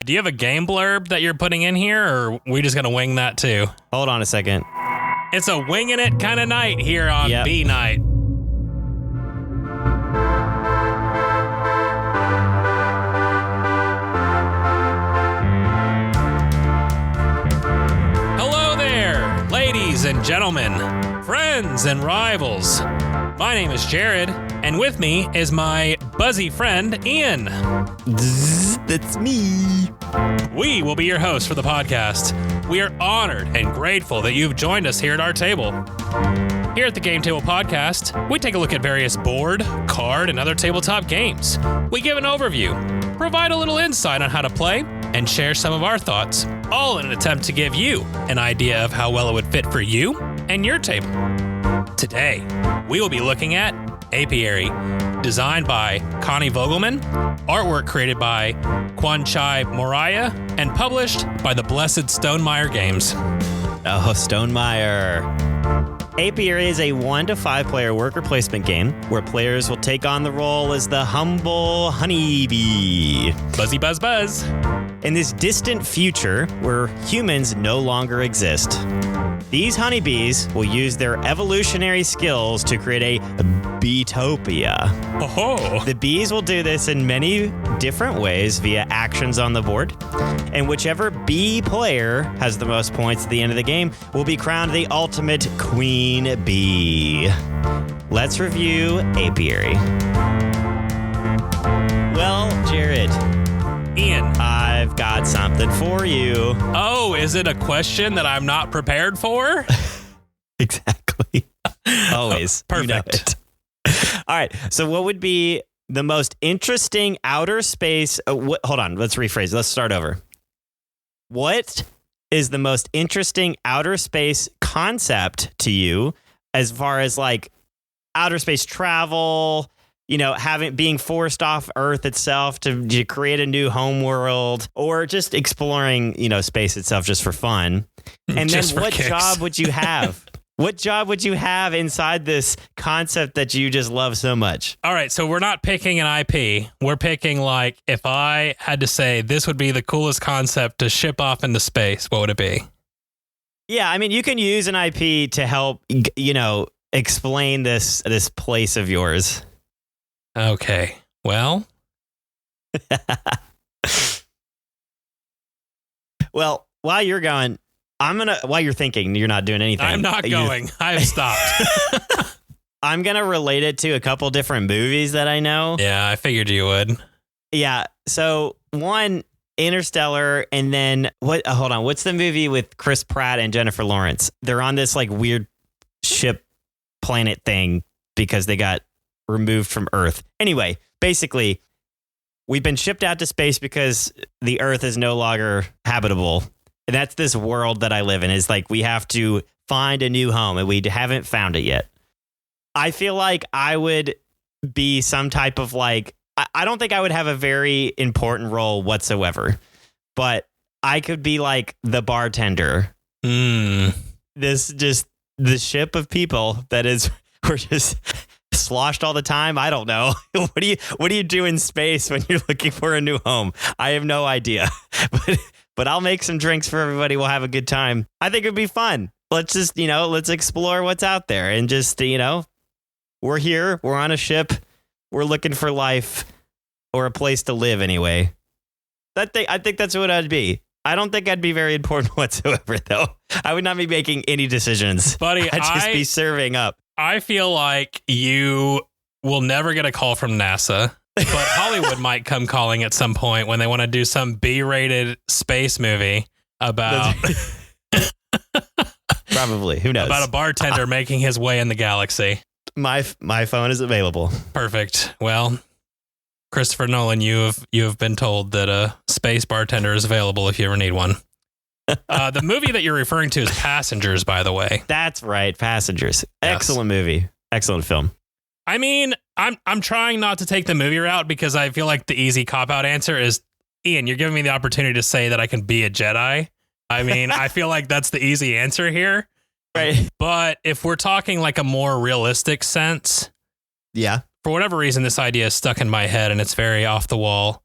Do you have a game blurb that you're putting in here, or are we just going to wing that too? Hold on a second. It's a winging it kind of night here on B Night. Hello there, ladies and gentlemen, friends and rivals. My name is Jared, and with me is my buzzy friend, Ian. That's me. We will be your hosts for the podcast. We are honored and grateful that you've joined us here at our table. Here at the Game Table Podcast, we take a look at various board, card, and other tabletop games. We give an overview, provide a little insight on how to play, and share some of our thoughts, all in an attempt to give you an idea of how well it would fit for you and your table. Today, we will be looking at Apiary, designed by Connie Vogelman, artwork created by Kwanchai Moriah, and published by the Blessed Stonemaier Games. Oh, Stonemaier. Apiary is a 1 to 5 player worker placement game where players will take on the role as the humble honeybee. Buzzy buzz buzz. In this distant future where humans no longer exist, these honeybees will use their evolutionary skills to create a beetopia. Oh. The bees will do this in many different ways via actions on the board, and whichever bee player has the most points at the end of the game will be crowned the ultimate queen bee. Let's review Apiary. Well, Jared. Ian. I've got something for you. Oh, is it a question that I'm not prepared for? Exactly. Always. Perfect. You know it. All right. So what would be the most interesting outer space? Hold on. Let's rephrase. Let's start over. What is the most interesting outer space concept to you as far as like outer space travel, you know, being forced off Earth itself to create a new home world, or just exploring, you know, space itself just for fun? And then what job would you have? What job would you have inside this concept that you just love so much? All right, so we're not picking an IP. We're picking, like, if I had to say this would be the coolest concept to ship off into space, what would it be? Yeah, I mean, you can use an IP to help, you know, explain this place of yours. Okay, well. Well, while you're going, while you're thinking, you're not doing anything. I'm not going. I've stopped. I'm going to relate it to a couple different movies that I know. Yeah, I figured you would. Yeah. So one, Interstellar, and then hold on. What's the movie with Chris Pratt and Jennifer Lawrence? They're on this like weird ship planet thing because they got removed from Earth. Anyway, basically, we've been shipped out to space because the Earth is no longer habitable. And that's this world that I live in, is like we have to find a new home and we haven't found it yet. I feel like I would be some type of like, I don't think I would have a very important role whatsoever, but I could be like the bartender. This just the ship of people that is, we're just sloshed all the time. I don't know. What do you do in space when you're looking for a new home? I have no idea. But I'll make some drinks for everybody. We'll have a good time. I think it'd be fun. Let's just, let's explore what's out there and just, we're here. We're on a ship. We're looking for life or a place to live anyway. I think that's what I'd be. I don't think I'd be very important whatsoever, though. I would not be making any decisions. Buddy, I'd just be serving up. I feel like you will never get a call from NASA. But Hollywood might come calling at some point when they want to do some B-rated space movie about probably, who knows, about a bartender making his way in the galaxy. My phone is available. Perfect. Well, Christopher Nolan, you have been told that a space bartender is available if you ever need one. The movie that you're referring to is Passengers, by the way. That's right, Passengers. Yes. Excellent movie. Excellent film. I mean, I'm trying not to take the movie route because I feel like the easy cop-out answer is, Ian, you're giving me the opportunity to say that I can be a Jedi. I mean, I feel like that's the easy answer here. Right. But if we're talking like a more realistic sense, yeah, for whatever reason, this idea is stuck in my head and it's very off the wall.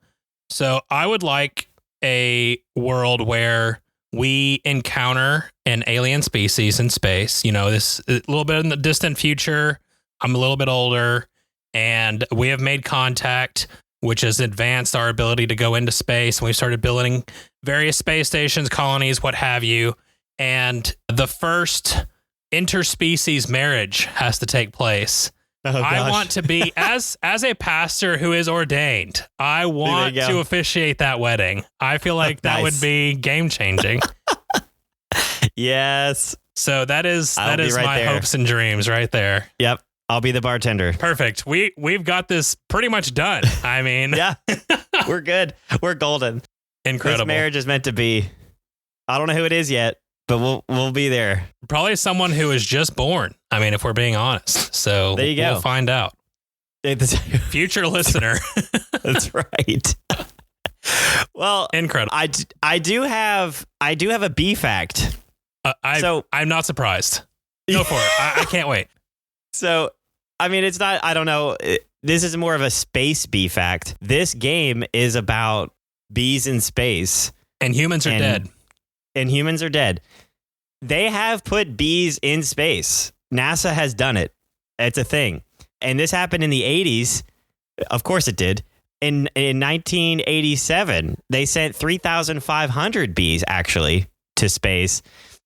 So I would like a world where we encounter an alien species in space. You know, this a little bit in the distant future. I'm a little bit older, and we have made contact, which has advanced our ability to go into space. And we started building various space stations, colonies, what have you. And the first interspecies marriage has to take place. Oh, I want to be, as a pastor who is ordained, I want to officiate that wedding. I feel like that would be game changing. Yes. So that is right my there. hopes and dreams right there. Yep. I'll be the bartender. Perfect. We've got this pretty much done. I mean, Yeah. We're good. We're golden. incredible. This marriage is meant to be. I don't know who it is yet, but we'll be there. Probably someone who is just born. I mean, if we're being honest. So There you go. We'll find out. Future listener. That's right. Well, Incredible. I do have a B fact. I'm not surprised. Go for it. I can't wait. So, I mean, it's not, I don't know. This is more of a space B fact. This game is about bees in space. And humans are dead. And humans are dead. They have put bees in space. NASA has done it. It's a thing. And this happened in the 80s. Of course it did. In 1987, they sent 3,500 bees actually to space.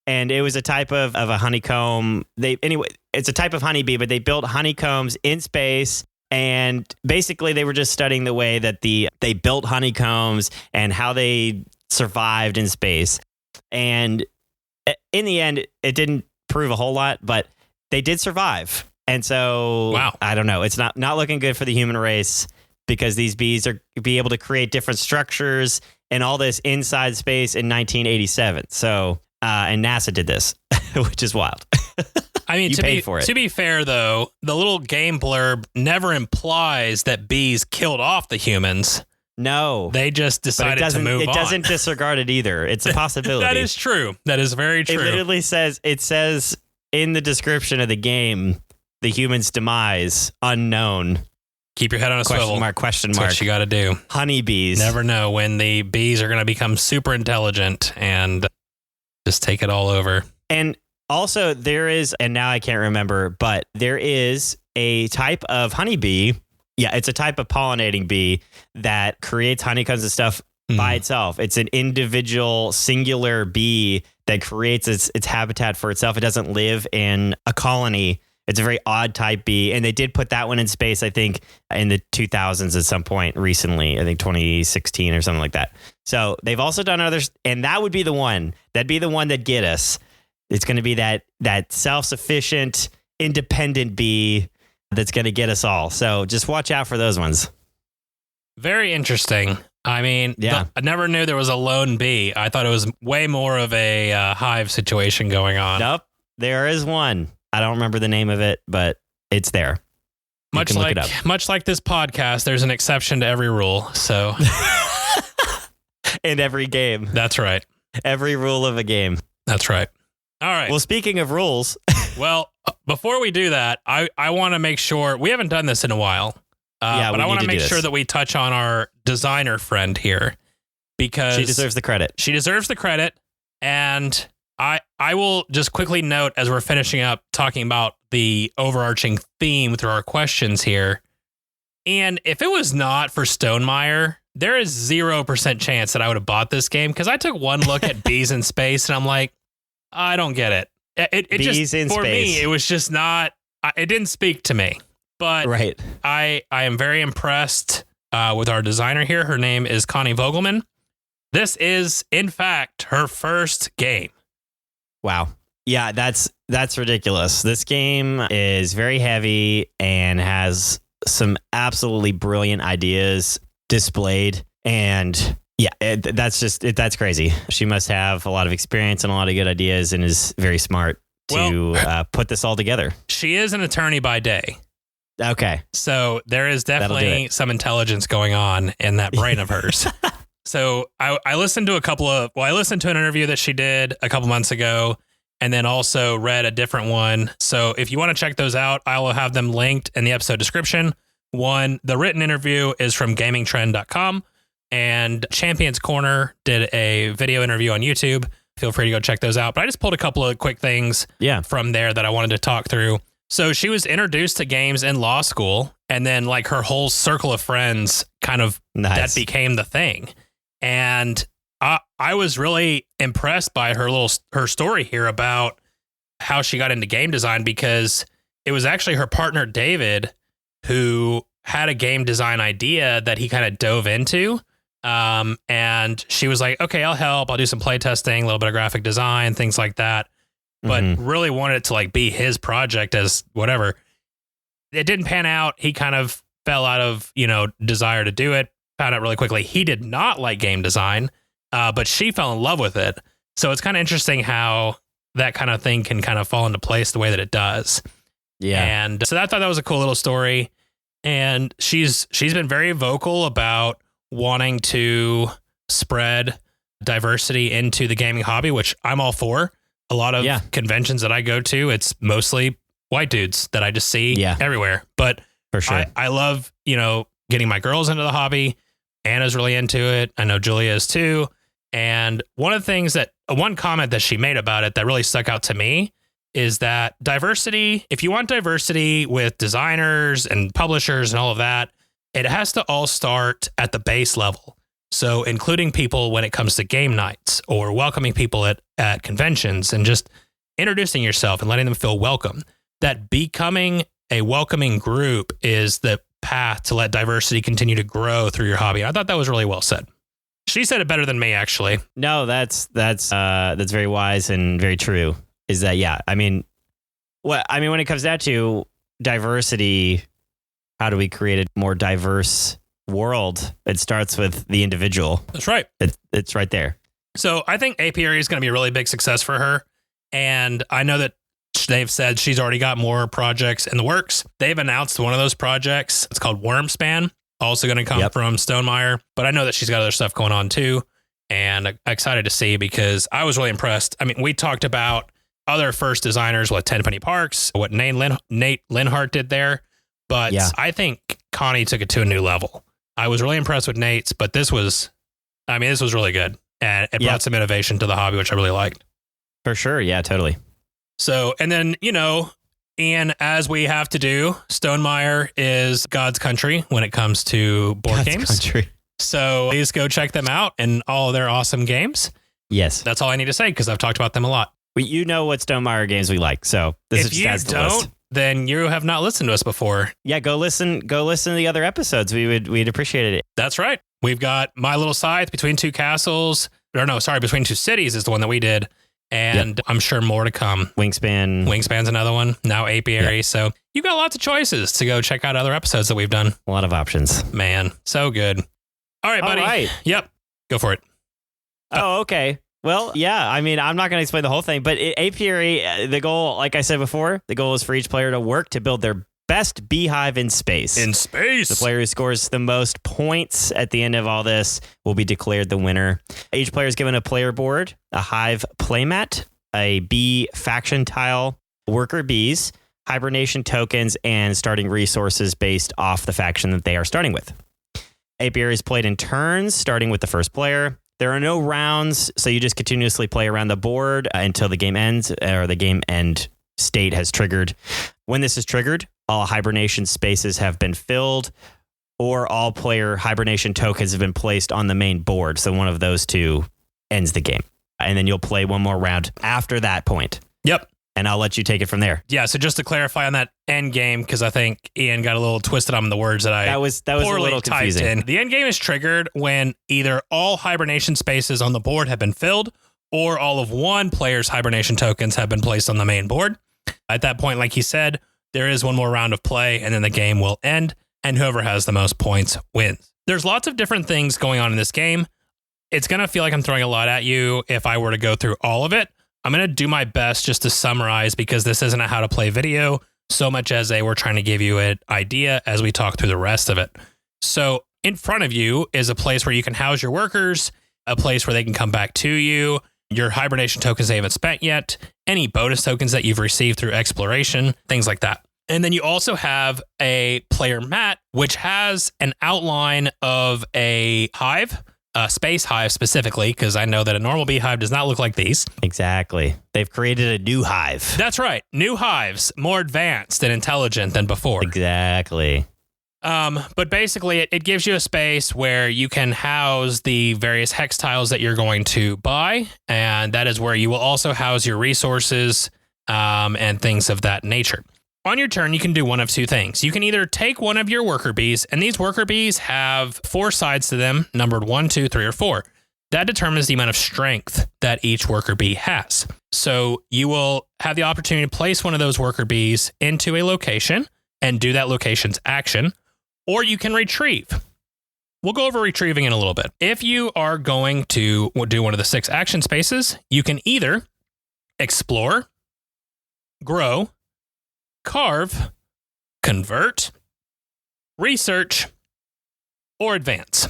And it was a type of a honeycomb. It's a type of honeybee, but they built honeycombs in space. And basically they were just studying the way that they built honeycombs and how they survived in space. And in the end, it didn't prove a whole lot, but they did survive. And so, wow. I don't know. It's not looking good for the human race because these bees are be able to create different structures and all this inside space in 1987. So, and NASA did this, which is wild. I mean, to be fair, though, the little game blurb never implies that bees killed off the humans. No. They just decided to move on. It doesn't disregard it either. It's a possibility. That is true. That is very true. It literally says in the description of the game, the human's demise unknown. Keep your head on a swivel. Question That's mark. what you got to do. Honeybees. Never know when the bees are going to become super intelligent and just take it all over. And also there is, and now I can't remember, but there is a type of honeybee. Yeah, it's a type of pollinating bee that creates honeycombs and stuff by itself. It's an individual singular bee that creates its habitat for itself. It doesn't live in a colony. It's a very odd type bee. And they did put that one in space, I think, in the 2000s at some point recently, I think 2016 or something like that. So they've also done others. And that would be the one. That'd be the one that get us. It's going to be that self-sufficient, independent bee that's going to get us all. So just watch out for those ones. Very interesting. I mean, yeah. I never knew there was a lone bee. I thought it was way more of a hive situation going on. Nope. There is one. I don't remember the name of it, but it's there. Much like this podcast, there's an exception to every rule. So in every game. That's right. Every rule of a game. That's right. All right. Well, speaking of rules. Well, before we do that, I want to make sure we haven't done this in a while. But I want to make sure that we touch on our designer friend here because she deserves the credit. She deserves the credit. And I will just quickly note as we're finishing up talking about the overarching theme through our questions here. And if it was not for Stonemeyer, there is 0% chance that I would have bought this game because I took one look at bees in space and I'm like, I don't get it. It bees just, in for space. me, it was just not, it didn't speak to me. But right. I am very impressed with our designer here. Her name is Connie Vogelman. This is, in fact, her first game. Wow. Yeah, that's ridiculous. This game is very heavy and has some absolutely brilliant ideas displayed. And yeah, that's crazy. She must have a lot of experience and a lot of good ideas and is very smart to put this all together. She is an attorney by day. Okay. So there is definitely some intelligence going on in that brain of hers. So I listened to I listened to an interview that she did a couple months ago and then also read a different one. So if you want to check those out, I will have them linked in the episode description. One, the written interview is from gamingtrend.com, And Champions Corner did a video interview on YouTube. Feel free to go check those out. But I just pulled a couple of quick things from there that I wanted to talk through. So she was introduced to games in law school, and then like her whole circle of friends kind of that became the thing. And I was really impressed by her story here about how she got into game design, because it was actually her partner, David, who had a game design idea that he kind of dove into. And she was like, okay, I'll help. I'll do some play testing, a little bit of graphic design, things like that. But really wanted it to like be his project as whatever. It didn't pan out. He kind of fell out of, desire to do it. Found out really quickly he did not like game design, but she fell in love with it. So it's kind of interesting how that kind of thing can kind of fall into place the way that it does. Yeah. And so I thought that was a cool little story. And she's been very vocal about wanting to spread diversity into the gaming hobby, which I'm all for. A lot of conventions that I go to, it's mostly white dudes that I just see everywhere. But for sure, I love, getting my girls into the hobby. Anna's really into it. I know Julia is too. And one comment that she made about it that really stuck out to me is that diversity, if you want diversity with designers and publishers and all of that, it has to all start at the base level. So including people when it comes to game nights, or welcoming people at conventions, and just introducing yourself and letting them feel welcome. That becoming a welcoming group is the path to let diversity continue to grow through your hobby. I thought that was really well said. She said it better than me, actually. No, that's very wise and very true. Is that, when it comes down to diversity, how do we create a more diverse world? It starts with the individual. That's right. It's right there. So I think Apiary is going to be a really big success for her. And I know that they've said she's already got more projects in the works. They've announced one of those projects. It's called Wormspan, also going to come from Stonemaier. But I know that she's got other stuff going on too. And I'm excited to see, because I was really impressed. I mean, we talked about other first designers with Tenpenny Parks, what Nate Linhart did there. But I think Connie took it to a new level. I was really impressed with Nate's, but this was really good. And it brought some innovation to the hobby, which I really liked. For sure. Yeah, totally. So, and then, Ian, as we have to do, Stonemaier is God's country when it comes to board games. Country. So please go check them out and all their awesome games. Yes. That's all I need to say, because I've talked about them a lot. What Stonemaier games we like. So this is just the list. Then you have not listened to us before. Yeah, go listen to the other episodes. We'd appreciate it. That's right. We've got My Little Scythe, Between Two Castles. Between Two Cities is the one that we did. And I'm sure more to come. Wingspan's another one. Now Apiary. So you've got lots of choices to go check out other episodes that we've done. A lot of options. Man, so good. All right, buddy. All right. Yep. Go for it. Oh, okay. Well, yeah, I'm not going to explain the whole thing, but Apiary, the goal, like I said before, the goal is for each player to work to build their best beehive in space. In space. The player who scores the most points at the end of all this will be declared the winner. Each player is given a player board, a hive playmat, a bee faction tile, worker bees, hibernation tokens, and starting resources based off the faction that they are starting with. Apiary is played in turns, starting with the first player. There are no rounds, so you just continuously play around the board until the game ends, or the game end state has triggered. When this is triggered, all hibernation spaces have been filled, or all player hibernation tokens have been placed on the main board. So one of those two ends the game. And then you'll play one more round after that point. Yep. And I'll let you take it from there. Yeah, so just to clarify on that end game, because I think Ian got a little twisted on the words that was poorly a little confusing. Typed in. The end game is triggered when either all hibernation spaces on the board have been filled, or all of one player's hibernation tokens have been placed on the main board. At that point, like he said, there is one more round of play, and then the game will end, and whoever has the most points wins. There's lots of different things going on in this game. It's going to feel like I'm throwing a lot at you if I were to go through all of it. I'm going to do my best just to summarize, because this isn't a how to play video so much as we're trying to give you an idea as we talk through the rest of it. So in front of you is a place where you can house your workers, a place where they can come back to you, your hibernation tokens they haven't spent yet, any bonus tokens that you've received through exploration, things like that. And then you also have a player mat, which has an outline of a hive, a space hive specifically, because I know that a normal beehive does not look like these. Exactly. They've created a new hive. That's right. New hives, more advanced and intelligent than before. Exactly. But basically, it gives you a space where you can house the various hex tiles that you're going to buy. And that is where you will also house your resources and things of that nature. On your turn, you can do one of two things. You can either take one of your worker bees, and these worker bees have 4 sides to them, numbered 1, 2, 3, or 4. That determines the amount of strength that each worker bee has. So you will have the opportunity to place one of those worker bees into a location and do that location's action, or you can retrieve. We'll go over retrieving in a little bit. If you are going to do one of the 6 action spaces, you can either explore, grow, carve, convert, research, or advance.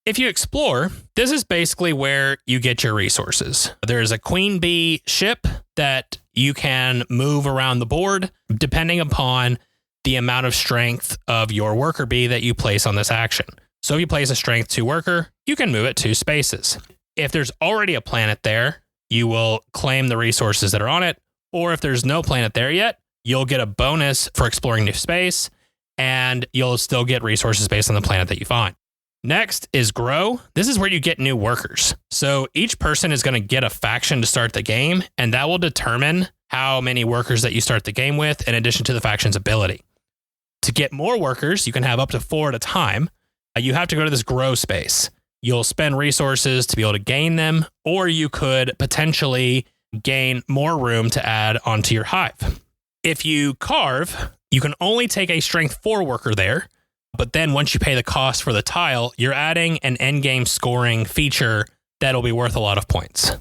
If you explore, this is basically where you get your resources. There's a queen bee ship that you can move around the board depending upon the amount of strength of your worker bee that you place on this action. So if you place a strength 2 worker, you can move it 2 spaces. If there's already a planet there, you will claim the resources that are on it. Or if there's no planet there yet, you'll get a bonus for exploring new space, and you'll still get resources based on the planet that you find. Next is grow. This is where you get new workers. So each person is going to get a faction to start the game, and that will determine how many workers that you start the game with in addition to the faction's ability. To get more workers, you can have up to 4 at a time. You have to go to this grow space. You'll spend resources to be able to gain them, or you could potentially gain more room to add onto your hive. If you carve, you can only take a strength 4 worker there, but then once you pay the cost for the tile, you're adding an endgame scoring feature that'll be worth a lot of points.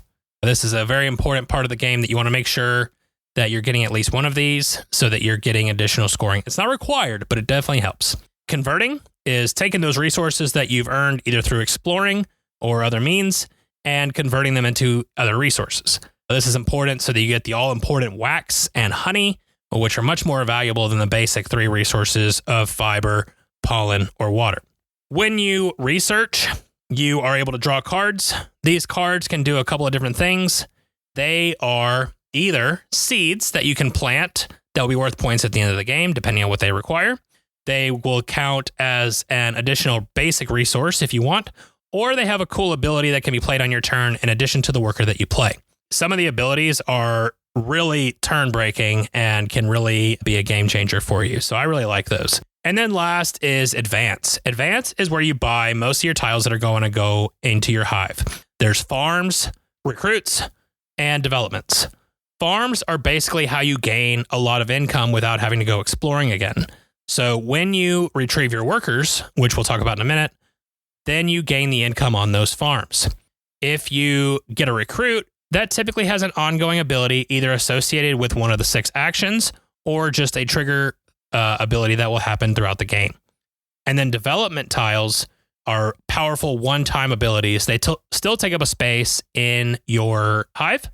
This is a very important part of the game that you want to make sure that you're getting at least one of these so that you're getting additional scoring. It's not required, but it definitely helps. Converting is taking those resources that you've earned either through exploring or other means and converting them into other resources. This is important so that you get the all-important wax and honey, which are much more valuable than the basic 3 resources of fiber, pollen, or water. When you research, you are able to draw cards. These cards can do a couple of different things. They are either seeds that you can plant that will be worth points at the end of the game, depending on what they require. They will count as an additional basic resource if you want, or they have a cool ability that can be played on your turn in addition to the worker that you play. Some of the abilities are really turn breaking and can really be a game changer for you. So I really like those. And then last is advance. Advance is where you buy most of your tiles that are going to go into your hive. There's farms, recruits, and developments. Farms are basically how you gain a lot of income without having to go exploring again. So when you retrieve your workers, which we'll talk about in a minute, then you gain the income on those farms. If you get a recruit, that typically has an ongoing ability either associated with one of the 6 actions or just a trigger ability that will happen throughout the game. And then development tiles are powerful one-time abilities. They still take up a space in your hive,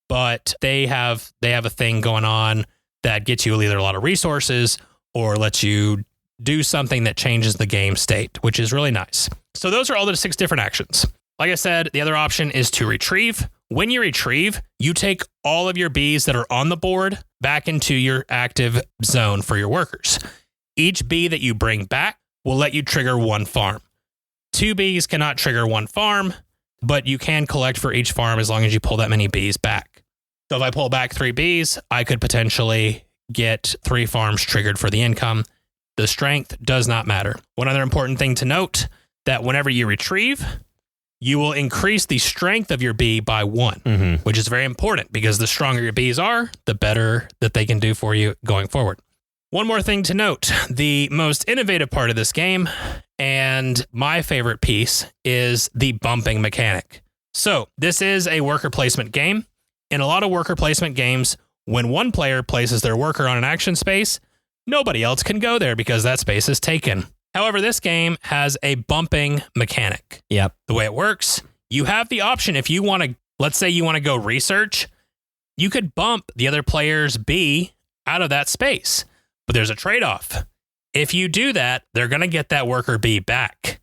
but they have a thing going on that gets you either a lot of resources or lets you do something that changes the game state, which is really nice. So those are all the 6 different actions. Like I said, the other option is to retrieve. When you retrieve, you take all of your bees that are on the board back into your active zone for your workers. Each bee that you bring back will let you trigger 1 farm. 2 bees cannot trigger 1 farm, but you can collect for each farm as long as you pull that many bees back. So if I pull back 3 bees, I could potentially get 3 farms triggered for the income. The strength does not matter. One other important thing to note, that whenever you retrieve, you will increase the strength of your bee by 1, which is very important because the stronger your bees are, the better that they can do for you going forward. One more thing to note, the most innovative part of this game and my favorite piece is the bumping mechanic. So this is a worker placement game. In a lot of worker placement games, when one player places their worker on an action space, nobody else can go there because that space is taken. However, this game has a bumping mechanic. Yep. The way it works, you have the option if you want to, let's say you want to go research, you could bump the other player's bee out of that space. But there's a trade-off. If you do that, they're going to get that worker bee back.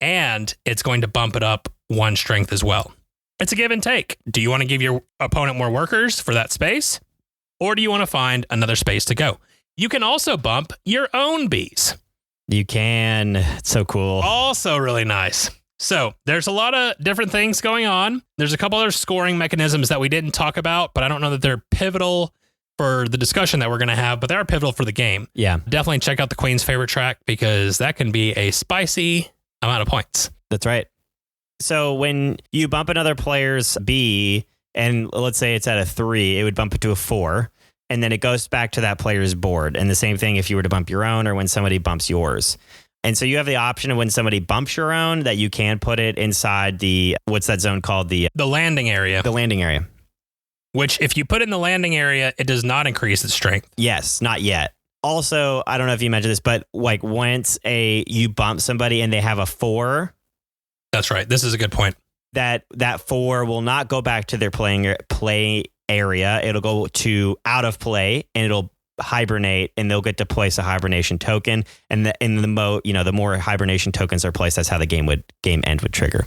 And it's going to bump it up 1 strength as well. It's a give and take. Do you want to give your opponent more workers for that space? Or do you want to find another space to go? You can also bump your own bees. You can. It's so cool. Also really nice. So there's a lot of different things going on. There's a couple other scoring mechanisms that we didn't talk about, but I don't know that they're pivotal for the discussion that we're going to have, but they are pivotal for the game. Yeah. Definitely check out the Queen's Favorite track because that can be a spicy amount of points. That's right. So when you bump another player's bee, and let's say it's at a 3, it would bump it to a 4. And then it goes back to that player's board. And the same thing if you were to bump your own or when somebody bumps yours. And so you have the option of when somebody bumps your own that you can put it inside the, what's that zone called? The landing area. The landing area. Which if you put in the landing area, it does not increase its strength. Yes, not yet. Also, I don't know if you mentioned this, but like once you bump somebody and they have a 4. That's right. This is a good point. That 4 will not go back to their play area. It'll go to out of play and it'll hibernate, and they'll get to place a hibernation token. And the more hibernation tokens are placed, that's how the game end would trigger.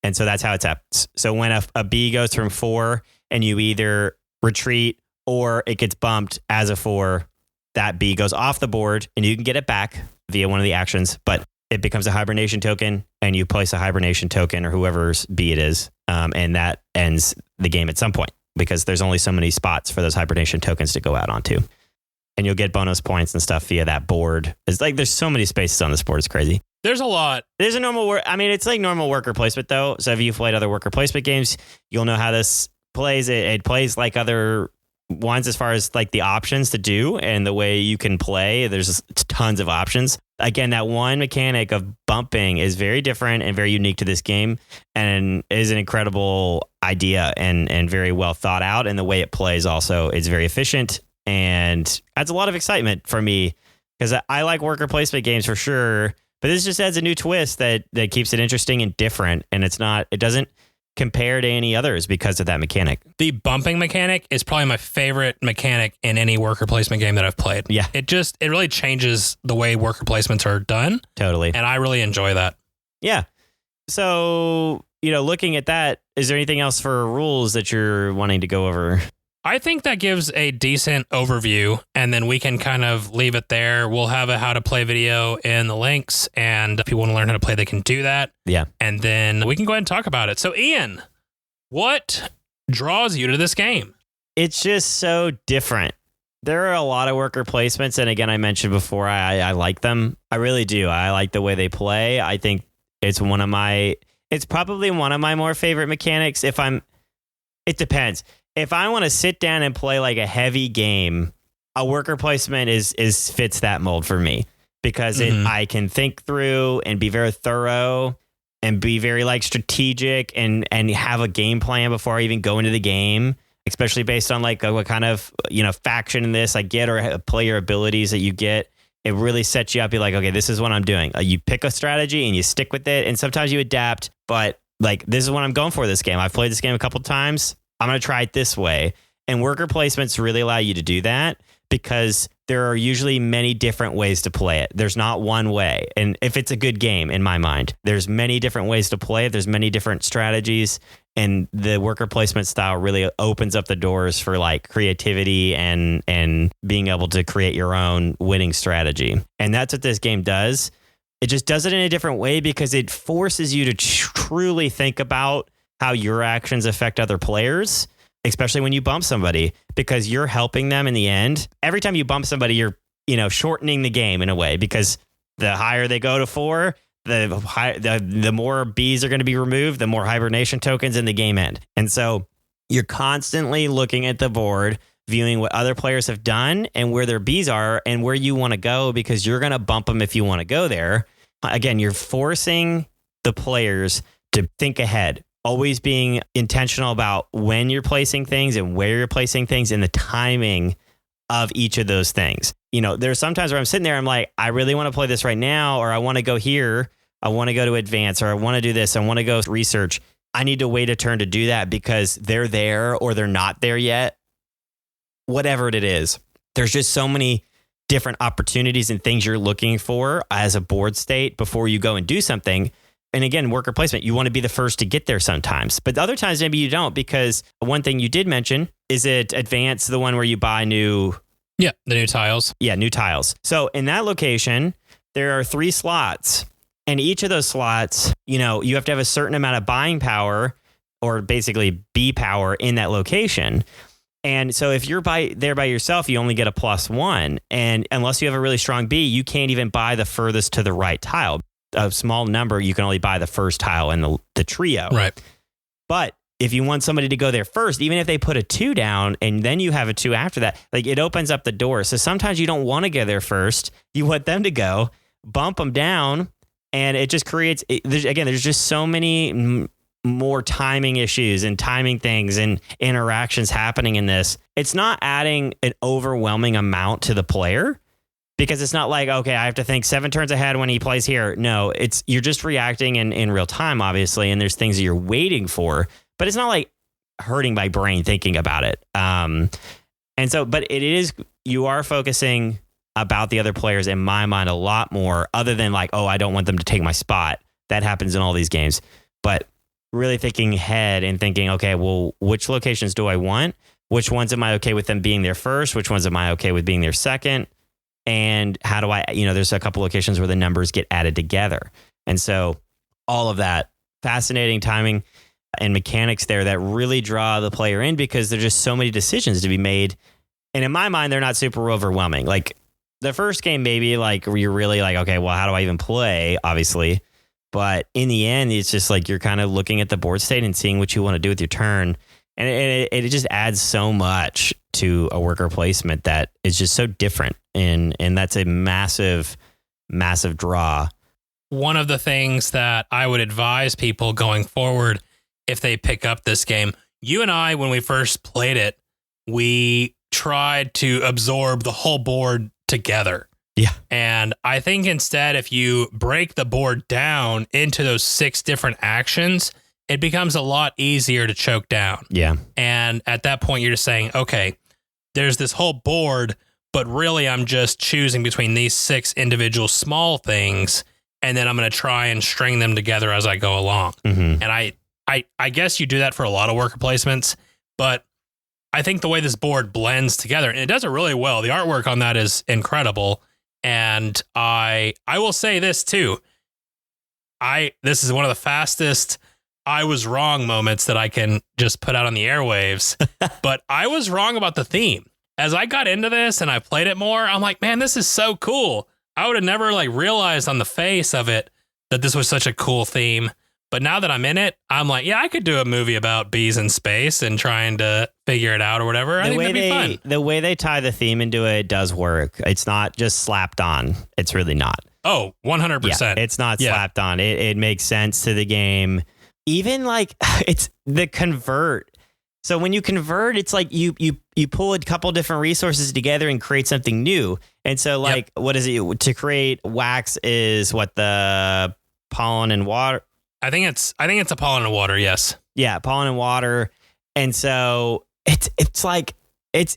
And so that's how it's up. So when a bee goes from 4 and you either retreat or it gets bumped as a 4, that bee goes off the board and you can get it back via one of the actions, but it becomes a hibernation token and you place a hibernation token or whoever's bee it is. And that ends the game at some point because there's only so many spots for those hibernation tokens to go out onto. And you'll get bonus points and stuff via that board. It's like there's so many spaces on this board. It's crazy. There's a lot. There's a normal it's like normal worker placement though. So if you've played other worker placement games, you'll know how this plays. It plays like other ones as far as like the options to do and the way you can play. There's tons of options. Again, that one mechanic of bumping is very different and very unique to this game and is an incredible idea and very well thought out. And the way it plays also is very efficient and adds a lot of excitement for me because I like worker placement games for sure. But this just adds a new twist that keeps it interesting and different. And it doesn't compare to any others because of that mechanic. The bumping mechanic is probably my favorite mechanic in any worker placement game that I've played. Yeah. It really changes the way worker placements are done. Totally. And I really enjoy that. Yeah. So, looking at that, is there anything else for rules that you're wanting to go over? I think that gives a decent overview, and then we can kind of leave it there. We'll have a how to play video in the links, and if you want to learn how to play, they can do that. Yeah. And then we can go ahead and talk about it. So, Ian, what draws you to this game? It's just so different. There are a lot of worker placements, and again, I mentioned before, I like them. I really do. I like the way they play. I think it's probably one of my more favorite mechanics. It depends. If I want to sit down and play like a heavy game, a worker placement fits that mold for me because I can think through and be very thorough and be very like strategic and have a game plan before I even go into the game, especially based on like what kind of, faction in this I get or player abilities that you get. It really sets you up. You're like, okay, this is what I'm doing. You pick a strategy and you stick with it. And sometimes you adapt, but like, this is what I'm going for this game. I've played this game a couple of times. I'm going to try it this way. And worker placements really allow you to do that because there are usually many different ways to play it. There's not one way. And if it's a good game, in my mind, there's many different ways to play it. There's many different strategies. And the worker placement style really opens up the doors for like creativity and being able to create your own winning strategy. And that's what this game does. It just does it in a different way because it forces you to truly think about how your actions affect other players, especially when you bump somebody, because you're helping them in the end. Every time you bump somebody, you're, shortening the game in a way because the higher they go to 4, the more bees are going to be removed, the more hibernation tokens in the game end. And so you're constantly looking at the board, viewing what other players have done and where their bees are and where you want to go because you're going to bump them if you want to go there. Again, you're forcing the players to think ahead. Always being intentional about when you're placing things and where you're placing things and the timing of each of those things. There's sometimes where I'm sitting there, I'm like, I really want to play this right now, or I want to go here. I want to go to advance, or I want to do this. I want to go research. I need to wait a turn to do that because they're there or they're not there yet. Whatever it is. There's just so many different opportunities and things you're looking for as a board state before you go and do something. And again, worker placement, you want to be the first to get there sometimes, but other times maybe you don't, because one thing you did mention, is it advanced, the one where you buy new? Yeah, the new tiles. Yeah, new tiles. So in that location, there are 3 slots, and each of those slots, you have to have a certain amount of buying power, or basically B power, in that location. And so if you're there by yourself, you only get a +1. And unless you have a really strong B, you can't even buy the furthest to the right tile. A small number, you can only buy the first tile in the trio. Right. But if you want somebody to go there first, even if they put a 2 down and then you have a 2 after that, like, it opens up the door. So sometimes you don't want to go there first. You want them to go, bump them down, and it just creates, there's just so many more timing issues and timing things and interactions happening in this. It's not adding an overwhelming amount to the player, because it's not like, okay, I have to think 7 turns ahead when he plays here. No, you're just reacting in real time, obviously, and there's things that you're waiting for, but it's not like hurting my brain thinking about it. And so, but you are focusing about the other players, in my mind, a lot more, other than like, oh, I don't want them to take my spot. That happens in all these games. But really thinking ahead and thinking, okay, well, which locations do I want? Which ones am I okay with them being there first? Which ones am I okay with being there second? And how do I, there's a couple locations where the numbers get added together. And so all of that fascinating timing and mechanics there that really draw the player in, because there's just so many decisions to be made. And in my mind, they're not super overwhelming. Like the first game, maybe like you're really like, okay, well, how do I even play? Obviously. But in the end, it's just like you're kind of looking at the board state and seeing what you want to do with your turn. And it just adds so much to a worker placement that is just so different. And that's a massive, massive draw. One of the things that I would advise people going forward, if they pick up this game, you and I, when we first played it, we tried to absorb the whole board together. Yeah. And I think instead, if you break the board down into those 6 different actions, it becomes a lot easier to choke down. Yeah. And at that point, you're just saying, okay, there's this whole board, but really I'm just choosing between these 6 individual small things, and then I'm going to try and string them together as I go along. Mm-hmm. And I guess you do that for a lot of worker placements, but I think the way this board blends together, and it does it really well. The artwork on that is incredible. And I will say this too. This is one of the fastest I was wrong moments that I can just put out on the airwaves. But I was wrong about the theme. As I got into this and I played it more, I'm like, man, this is so cool. I would have never realized on the face of it that this was such a cool theme. But now that I'm in it, I'm like, yeah, I could do a movie about bees in space and trying to figure it out or whatever. I think that'd be fun. The way they tie the theme into it does work. It's not just slapped on. It's really not. Oh, 100%. Yeah, it's not slapped on. It makes sense to the game. Even it's the convert. So when you convert, it's like you pull a couple different resources together and create something new. And so what is it? To create wax is what, the pollen and water? I think it's a pollen and water. Yes. Yeah. Pollen and water. And so it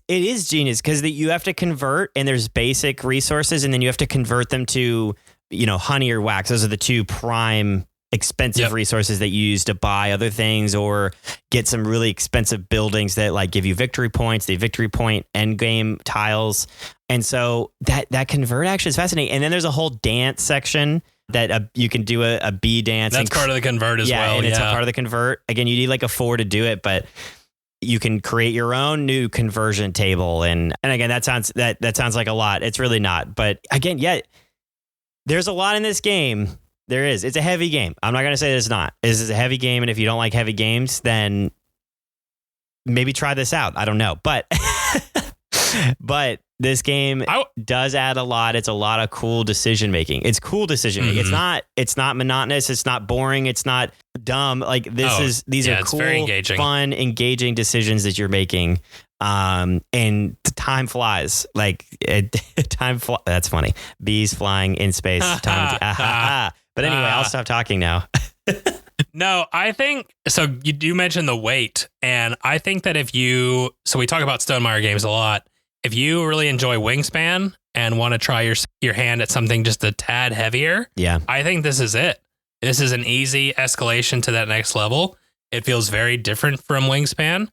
is genius, because you have to convert, and there's basic resources, and then you have to convert them to, honey or wax. Those are the 2 prime expensive resources that you use to buy other things or get some really expensive buildings that give you victory points, the victory point end game tiles. And so that convert action is fascinating. And then there's a whole dance section that you can do a bee dance. That's part of the convert as well. And it's a part of the convert. Again, you need a 4 to do it, but you can create your own new conversion table. And again, that sounds like a lot. It's really not. But again, there's a lot in this game. There is. It's a heavy game. I'm not going to say that it's not. This is a heavy game. And if you don't like heavy games, then maybe try this out. I don't know. But this game does add a lot. It's a lot of cool decision making. It's cool decision making. Mm-hmm. It's not monotonous. It's not boring. It's not dumb. These are cool, very engaging. Fun, engaging decisions that you're making. And the time flies. That's funny. Bees flying in space. But anyway, I'll stop talking now. No, I think so. You mentioned the weight, and I think that we talk about Stonemaier games a lot. If you really enjoy Wingspan, and want to try your hand at something just a tad heavier, Yeah. I think this is it. This is an easy escalation to that next level. It feels very different from Wingspan,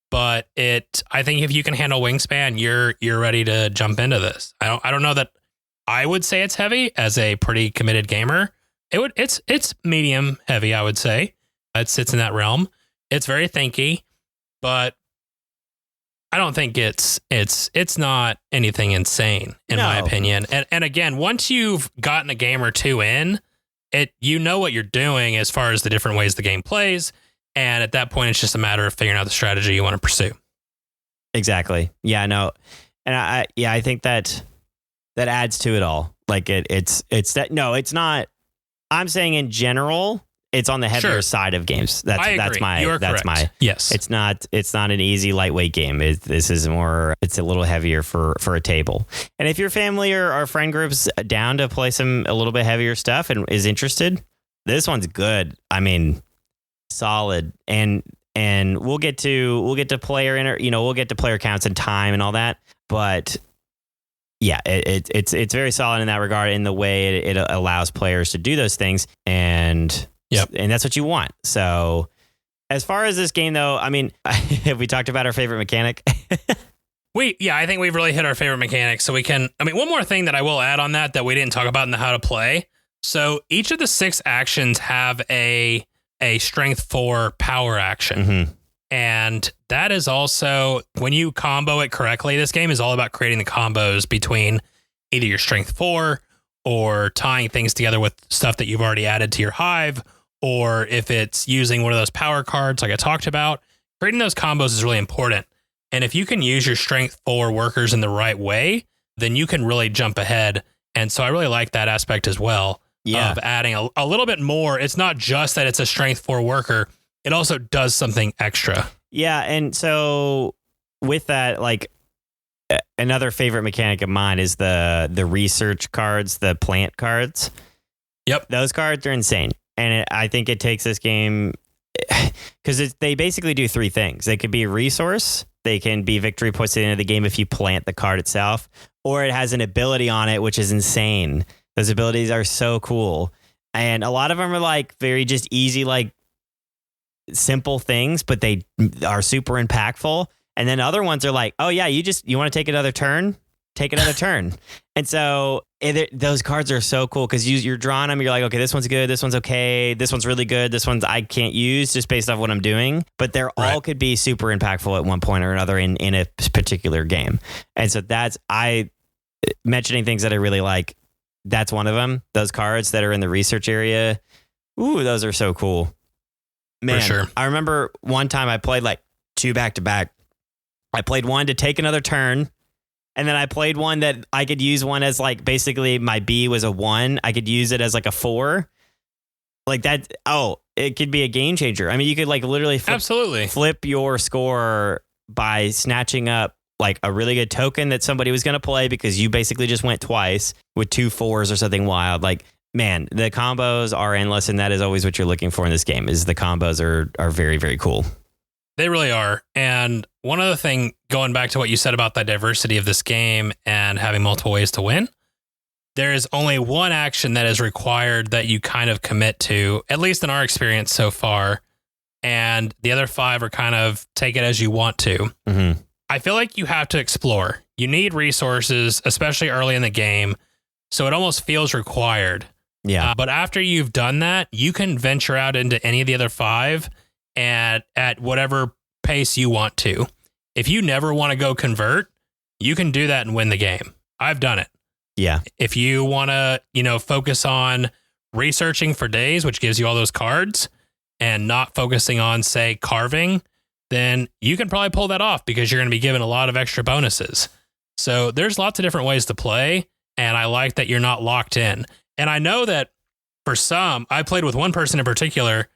but I think if you can handle Wingspan, you're ready to jump into this. I don't know that I would say it's heavy as a pretty committed gamer. It's medium heavy, I would say. It sits in that realm. It's very thinky, but I don't think it's not anything insane in my opinion. And again, once you've gotten a game or two in, you know what you're doing as far as the different ways the game plays, and at that point, it's just a matter of figuring out the strategy you want to pursue. Exactly. Yeah. No. And I think that adds to it all. Like it's that. No, it's not. I'm saying in general, it's on the heavier side of games. That's my yes. It's not an easy lightweight game. This is more. It's a little heavier for a table. And if your family or friend group's down to play a little bit heavier stuff and is interested, this one's good. I mean, solid. And we'll get to player counts and time and all that. But yeah, it's very solid in that regard, in the way it allows players to do those things. And that's what you want. So as far as this game, though, I mean, have we talked about our favorite mechanic? I think we've really hit our favorite mechanic. So one more thing that I will add on that we didn't talk about in the how to play. So each of the 6 actions have a strength 4 power action. Mm-hmm. And that is also, when you combo it correctly, this game is all about creating the combos between either your strength 4 or tying things together with stuff that you've already added to your hive, or if it's using one of those power cards like I talked about. Creating those combos is really important. And if you can use your strength 4 workers in the right way, then you can really jump ahead. And so I really like that aspect as well. Yeah. Of adding a little bit more. It's not just that it's a strength 4 worker. It also does something extra. Yeah. And so with that, like, another favorite mechanic of mine is the research cards, the plant cards. Yep. Those cards are insane. And I think it takes this game, because they basically do 3 things. They could be a resource. They can be victory points at the end of the game if you plant the card itself, or it has an ability on it, which is insane. Those abilities are so cool. And a lot of them are like very just easy, like simple things, but they are super impactful. And then other ones are like, oh yeah, you want to take another turn? Take another turn. And so those cards are so cool because you're drawing them. You're like, okay, this one's good. This one's okay. This one's really good. This one's I can't use just based off what I'm doing. But they're all could be super impactful at one point or another in a particular game. And so mentioning things that I really like. That's one of them. Those cards that are in the research area. Ooh, those are so cool. Man, for sure. I remember one time I played like 2 back to back. I played one to take another turn. And then I played one that I could use one as like basically my B was a 1. I could use it as like a 4. Like that. Oh, it could be a game changer. I mean, you could like literally flip your score by snatching up like a really good token that somebody was going to play because you basically just went twice with 2 4s or something wild. Like, man, the combos are endless. And that is always what you're looking for in this game is the combos are very, very cool. They really are. And one other thing, going back to what you said about the diversity of this game and having multiple ways to win, there is only one action that is required that you kind of commit to, at least in our experience so far. And the other 5 are kind of take it as you want to. Mm-hmm. I feel like you have to explore. You need resources, especially early in the game. So it almost feels required. Yeah. But after you've done that, you can venture out into any of the other 5 and at whatever pace you want to. If you never want to go convert, you can do that and win the game. I've done it. Yeah. If you want to, focus on researching for days, which gives you all those cards, and not focusing on, say, carving, then you can probably pull that off because you're going to be given a lot of extra bonuses. So there's lots of different ways to play, and I like that you're not locked in. And I know that for some, I played with one person in particular,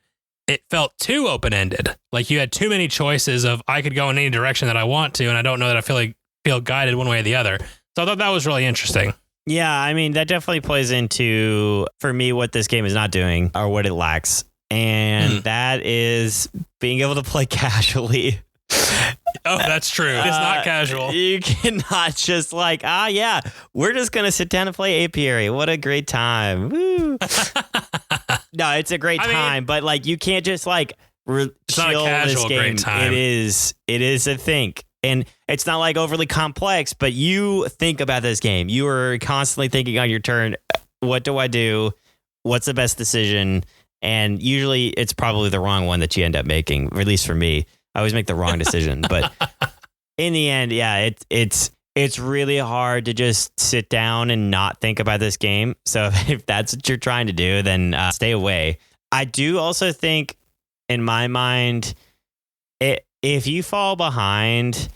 it felt too open-ended. Like you had too many choices of I could go in any direction that I want to, and I don't know that I feel guided one way or the other. So I thought that was really interesting. Yeah, I mean, that definitely plays into, for me, what this game is not doing or what it lacks. And that is being able to play casually. Oh, that's true. It's not casual. You cannot just like, yeah, we're just going to sit down and play Apiary. What a great time. Woo. No, it's a great time, but like you can't just like it's not a casual great time. It is a think. And it's not like overly complex, but you think about this game. You are constantly thinking on your turn, what do I do? What's the best decision? And usually it's probably the wrong one that you end up making, or at least for me. I always make the wrong decision. But in the end, yeah, it's really hard to just sit down and not think about this game. So if that's what you're trying to do, then stay away. I do also think, in my mind, if you fall behind,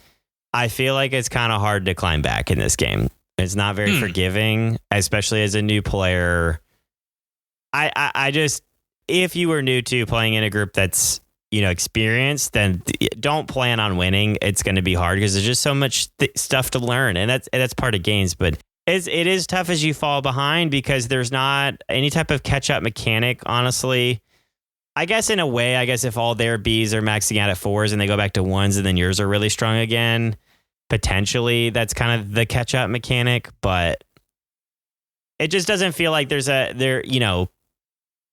I feel like it's kind of hard to climb back in this game. It's not very forgiving, especially as a new player. I just, if you were new to playing in a group that's, experienced, then don't plan on winning. It's going to be hard because there's just so much stuff to learn, and that's part of games. But it is tough as you fall behind because there's not any type of catch up mechanic. Honestly, I guess in a way, if all their Bs are maxing out at 4s and they go back to 1s and then yours are really strong again, potentially that's kind of the catch up mechanic. But it just doesn't feel like I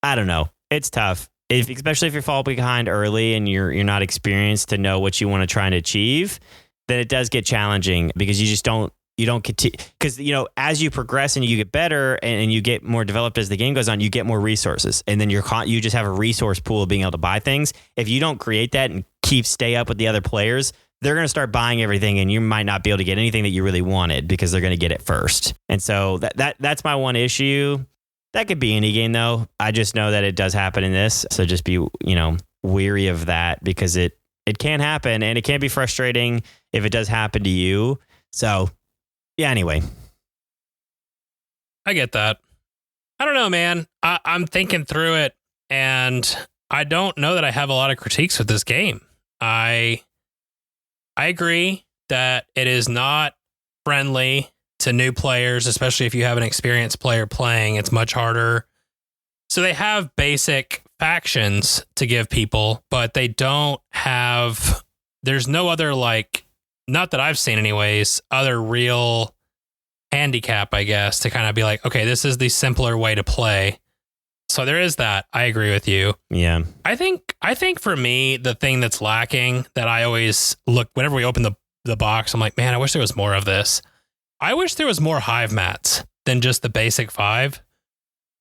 don't know. It's tough. Especially if you fall behind early and you're not experienced to know what you want to try and achieve, then it does get challenging because you don't continue, because as you progress and you get better and you get more developed as the game goes on, you get more resources, and then you just have a resource pool of being able to buy things. If you don't create that and stay up with the other players, they're going to start buying everything, and you might not be able to get anything that you really wanted because they're going to get it first. And so that's my one issue. That could be any game, though. I just know that it does happen in this. So just be, weary of that because it can happen, and it can be frustrating if it does happen to you. So, yeah, anyway. I get that. I don't know, man. I'm thinking through it, and I don't know that I have a lot of critiques with this game. I agree that it is not friendly to new players, especially if you have an experienced player playing. It's much harder. So they have basic factions to give people, but they don't have, there's no other, not that I've seen anyways, other real handicap, I guess, to kind of be like, okay, this is the simpler way to play. So there is that. I agree with you. Yeah. I think for me, the thing that's lacking that I always look, whenever we open the box, I'm like, man, I wish there was more of this. I wish there was more hive mats than just the basic 5.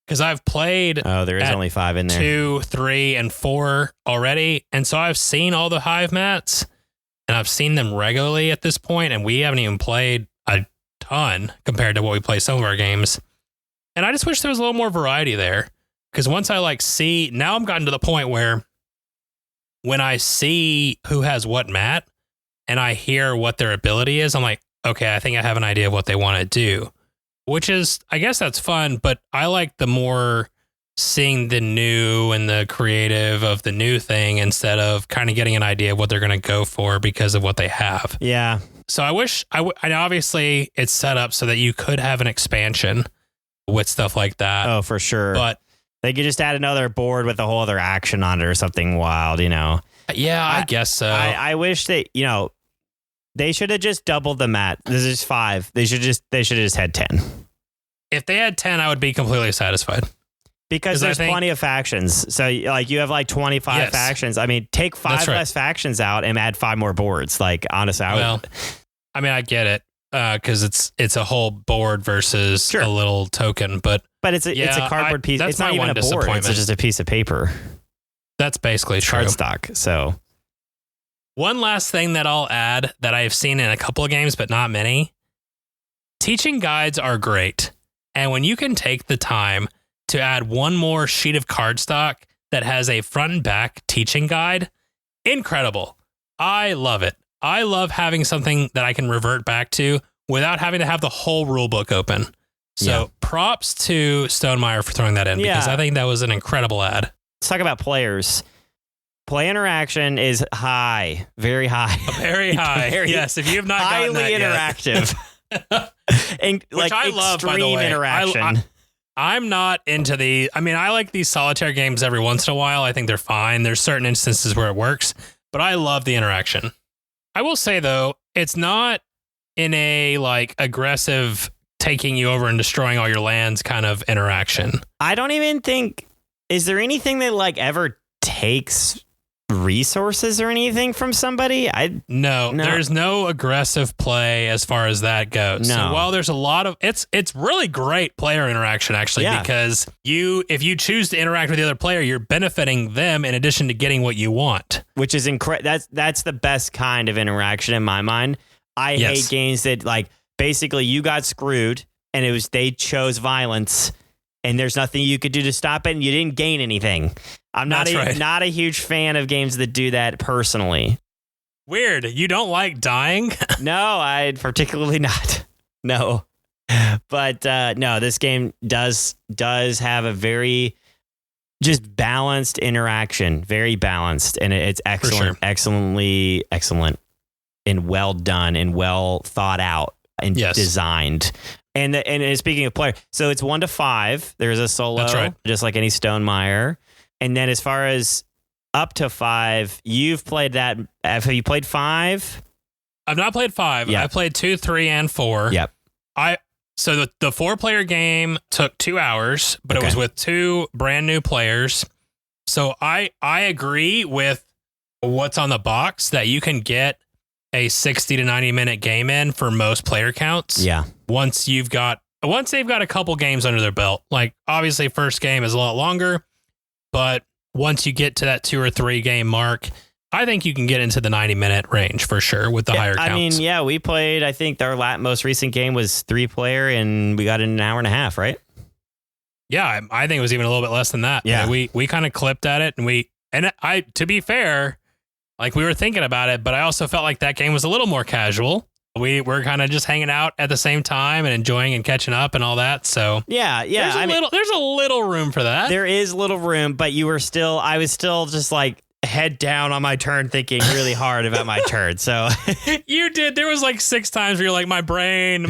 Because I've played. Oh, there is only 5 in there. 2, 3, and 4 already. And so I've seen all the hive mats, and I've seen them regularly at this point, and we haven't even played a ton compared to what we play some of our games. And I just wish there was a little more variety there. Because once I see, now I'm gotten to the point where when I see who has what mat and I hear what their ability is, I'm like, okay, I think I have an idea of what they want to do, which is, I guess that's fun, but I like the more seeing the new and the creative of the new thing instead of kind of getting an idea of what they're going to go for because of what they have. Yeah. So I wish, and obviously it's set up so that you could have an expansion with stuff like that. Oh, for sure. But they could just add another board with a whole other action on it or something wild, Yeah, I guess so. I wish that, they should have just doubled the mat. This is 5. They should have just had 10. If they had 10, I would be completely satisfied. Because there's plenty of factions. So you have 25 factions. I mean, take 5 less factions out and add 5 more boards. Honestly, I get it. Because it's a whole board versus a little token, but it's a cardboard piece. It's not even a board. It's just a piece of paper. That's basically true. Cardstock. So one last thing that I'll add that I have seen in a couple of games, but not many. Teaching guides are great, and when you can take the time to add one more sheet of cardstock that has a front and back teaching guide, incredible. I love it. I love having something that I can revert back to without having to have the whole rule book open. So props to Stonemeyer for throwing that in because I think that was an incredible ad. Let's talk about players. Play interaction is high, very high. Very high. Yes, if you have not gotten that yet. Highly interactive. And which I love, by the way. Interaction. I'm not into I like these solitaire games every once in a while. I think they're fine. There's certain instances where it works, but I love the interaction. I will say though, it's not in a like aggressive taking you over and destroying all your lands kind of interaction. I don't even think, is there anything that like ever takes resources or anything from somebody? No, there's no aggressive play as far as that goes. No. So while there's a lot of it's really great player interaction actually, because if you choose to interact with the other player, you're benefiting them in addition to getting what you want. Which is incredible. That's the best kind of interaction in my mind. I hate games that like basically you got screwed and they chose violence and there's nothing you could do to stop it and you didn't gain anything. I'm not a huge fan of games that do that personally. Weird. You don't like dying? No, I particularly not. No. But no, this game does have a very just balanced interaction, very balanced, and it's excellent, excellently excellent and well done and well thought out and designed. And speaking of player, so it's 1 to 5. There's a solo, that's right, just like any Stonemaier. And then as far as up to 5, you've played that. Have you played 5? I've not played 5. Yep. I played 2, 3, and 4. Yep. So the 4-player game took 2 hours, but it was with 2 brand new players. So I agree with what's on the box that you can get a 60 to 90 minute game in for most player counts. Yeah. Once they've got a couple games under their belt. Like obviously first game is a lot longer, but once you get to that 2 or 3 game mark, I think you can get into the 90-minute range for sure with the higher counts. I mean, we played, I think our most recent game was 3-player and we got in an hour and a half, right? Yeah, I think it was even a little bit less than that. Yeah. We kind of clipped at it and to be fair, like we were thinking about it, but I also felt like that game was a little more casual. We were kind of just hanging out at the same time and enjoying and catching up and all that. So yeah. There's a little room for that. There is little room, but I was still just like head down on my turn, thinking really hard about my turn. So you did. There was like 6 times where you're like, my brain.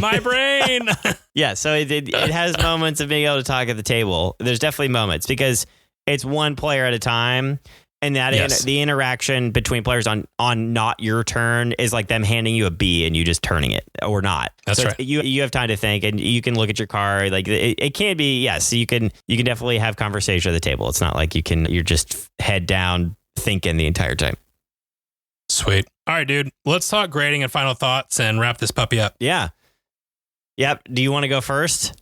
Yeah. So it has moments of being able to talk at the table. There's definitely moments because it's one player at a time. And that the interaction between players on not your turn is like them handing you a B and you just turning it or not. That's right. You have time to think and you can look at your card. Like it can be, yes, you can definitely have conversation at the table. It's not like you're just head down thinking the entire time. Sweet. All right, dude. Let's talk grading and final thoughts and wrap this puppy up. Yeah. Yep. Do you want to go first?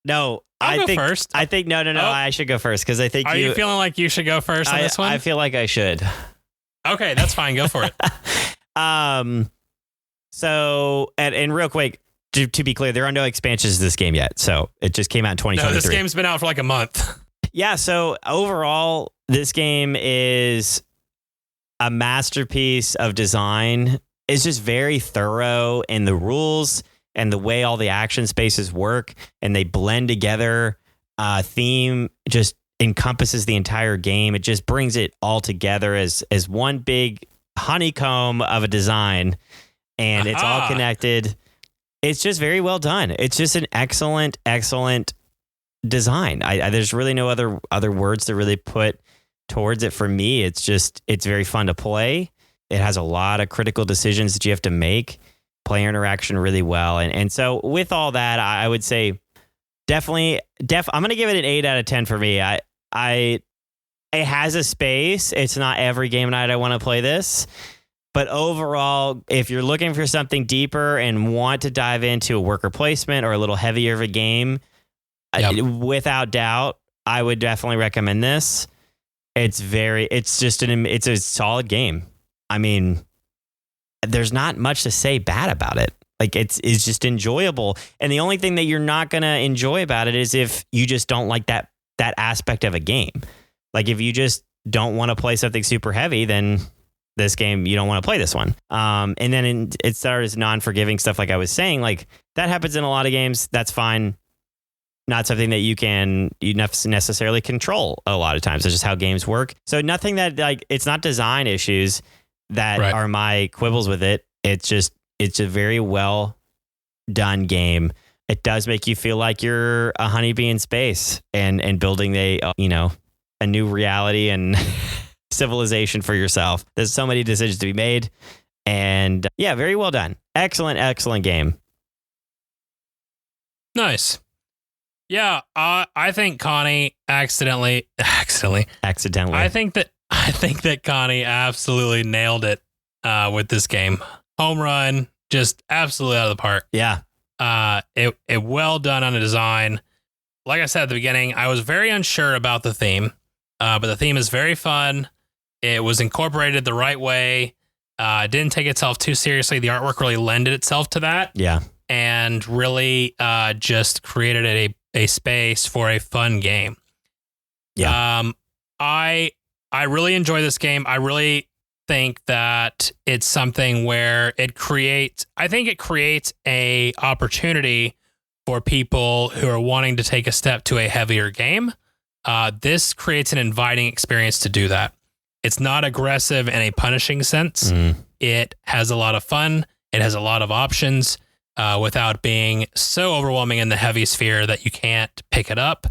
No. I'll go first. I think no. Oh. I should go first because I think Are you feeling like you should go first on this one? I feel like I should. Okay, that's fine. Go for it. So and real quick, to be clear, there are no expansions to this game yet. So it just came out in 2023. No, this game's been out for like a month. Yeah. So overall, this game is a masterpiece of design. It's just very thorough in the rules and the way all the action spaces work and they blend together. Theme just encompasses the entire game. It just brings it all together as one big honeycomb of a design, and it's all connected. It's just very well done. It's just an excellent design. There's really no other words to really put towards it for me. It's very fun to play. It has a lot of critical decisions that you have to make. Player interaction really well. And so with all that, I would say definitely, I'm going to give it an 8 out of 10 for me. It has a space. It's not every game night I want to play this. But overall, if you're looking for something deeper and want to dive into a worker placement or a little heavier of a game, without doubt, I would definitely recommend this. It's a solid game. I mean, there's not much to say bad about it. Like it's just enjoyable. And the only thing that you're not going to enjoy about it is if you just don't like that aspect of a game. Like if you just don't want to play something super heavy, then this game, you don't want to play this one. And then it starts non-forgiving stuff. Like I was saying, like that happens in a lot of games. That's fine. Not something that you necessarily control a lot of times. It's just how games work. So nothing that it's not design issues that are my quibbles with it. It's a very well done game. It does make you feel like you're a honeybee in space and building a new reality and civilization for yourself. There's so many decisions to be made. And yeah, very well done. Excellent game. Nice. Yeah, I think Connie accidentally. I think that Connie absolutely nailed it with this game. Home run, just absolutely out of the park. Yeah. It well done on the design. Like I said at the beginning, I was very unsure about the theme, but the theme is very fun. It was incorporated the right way. It didn't take itself too seriously. The artwork really lended itself to that. Yeah. And really just created a space for a fun game. Yeah. I really enjoy this game. I really think that it's something where it creates a opportunity for people who are wanting to take a step to a heavier game. This creates an inviting experience to do that. It's not aggressive in a punishing sense. It has a lot of fun. It has a lot of options without being so overwhelming in the heavy sphere that you can't pick it up.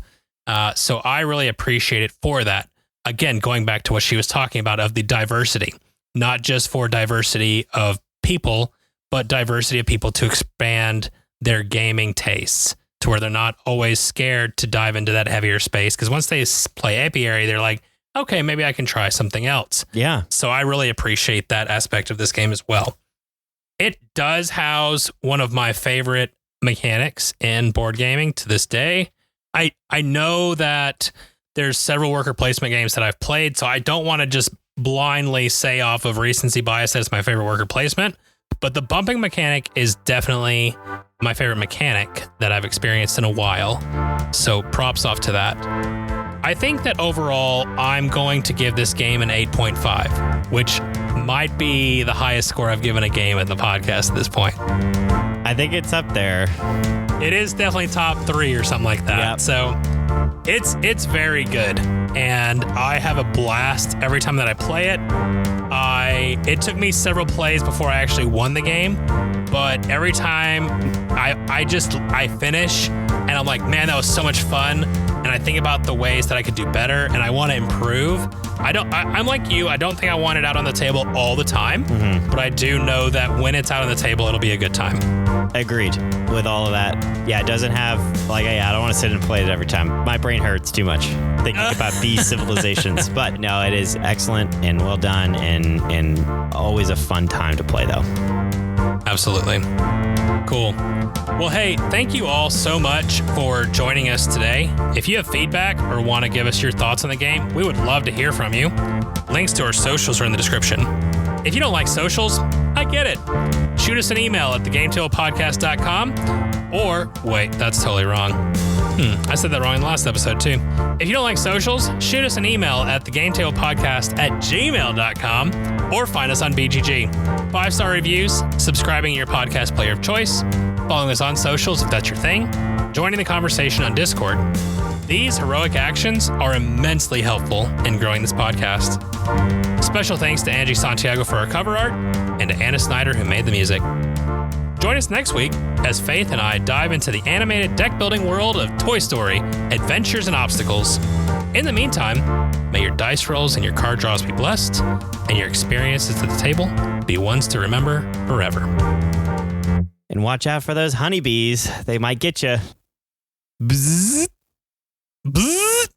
So I really appreciate it for that. Again, going back to what she was talking about of the diversity, not just for diversity of people, but diversity of people to expand their gaming tastes to where they're not always scared to dive into that heavier space. Because once they play Apiary, they're like, okay, maybe I can try something else. Yeah. So I really appreciate that aspect of this game as well. It does house one of my favorite mechanics in board gaming to this day. I know that there's several worker placement games that I've played, so I don't want to just blindly say off of recency bias that it's my favorite worker placement, but the bumping mechanic is definitely my favorite mechanic that I've experienced in a while. So props off to that. I think that overall, I'm going to give this game an 8.5, which might be the highest score I've given a game in the podcast at this point. I think it's up there. It is definitely top 3 or something like that. Yep. So it's very good, and I have a blast every time that I play it. It took me several plays before I actually won the game, but every time I finish and I'm like, man, that was so much fun. And I think about the ways that I could do better and I want to improve. I'm like you. I don't think I want it out on the table all the time, but I do know that when it's out on the table, it'll be a good time. Agreed with all of that. Yeah, it doesn't have I don't want to sit and play it every time. My brain hurts too much thinking about these civilizations. But no, it is excellent and well done and always a fun time to play though. Absolutely. Cool. Well, hey, thank you all so much for joining us today. If you have feedback or want to give us your thoughts on the game, we would love to hear from you. Links to our socials are in the description. If you don't like socials, I get it. Shoot us an email at thegametablepodcast.com or, wait, that's totally wrong. I said that wrong in the last episode too. If you don't like socials, shoot us an email at thegametablepodcast@gmail.com or find us on BGG. 5-star reviews, subscribing to your podcast player of choice, following us on socials if that's your thing, joining the conversation on Discord. These heroic actions are immensely helpful in growing this podcast. Special thanks to Angie Santiago for our cover art and to Anna Snyder who made the music. Join us next week as Faith and I dive into the animated deck-building world of Toy Story, Adventures and Obstacles. In the meantime, may your dice rolls and your card draws be blessed, and your experiences at the table be ones to remember forever. And watch out for those honeybees. They might get you. Bzzz. Bzzz.